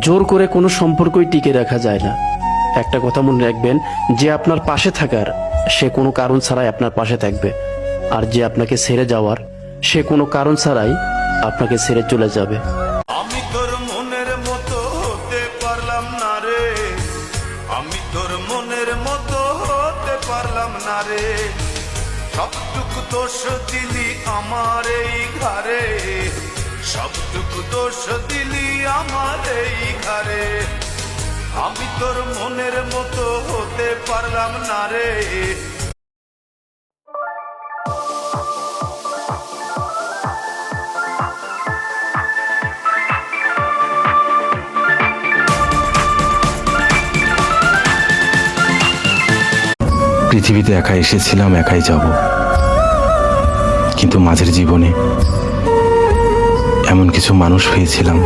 জোর করে কোনো সম্পর্কই টিকে রাখা যায় না। একটা কথা মনে রাখবেন, যে আপনার পাশে থাকার সে কোনো কারণ ছাড়াই আপনার পাশে থাকবে, আর যে আপনাকে ছেড়ে যাওয়ার সে কোনো কারণ ছাড়াই আপনাকে ছেড়ে চলে যাবে। আমি তোর মনের মতো হতে পারলাম না রে, আমি তোর মনের মতো হতে পারলাম না রে। সবটুকু দোষ দিলি আমার এই ঘরে, সবটুকু দোষ দিলি আমার এই ঘরে। আমি তোর মনের মতো হতে পারলাম না রে। পৃথিবীতে একা এসেছিলাম, একাই যাব, কিন্তু মাঝের জীবনে এমন কিছু মানুষ পেয়েছিলাম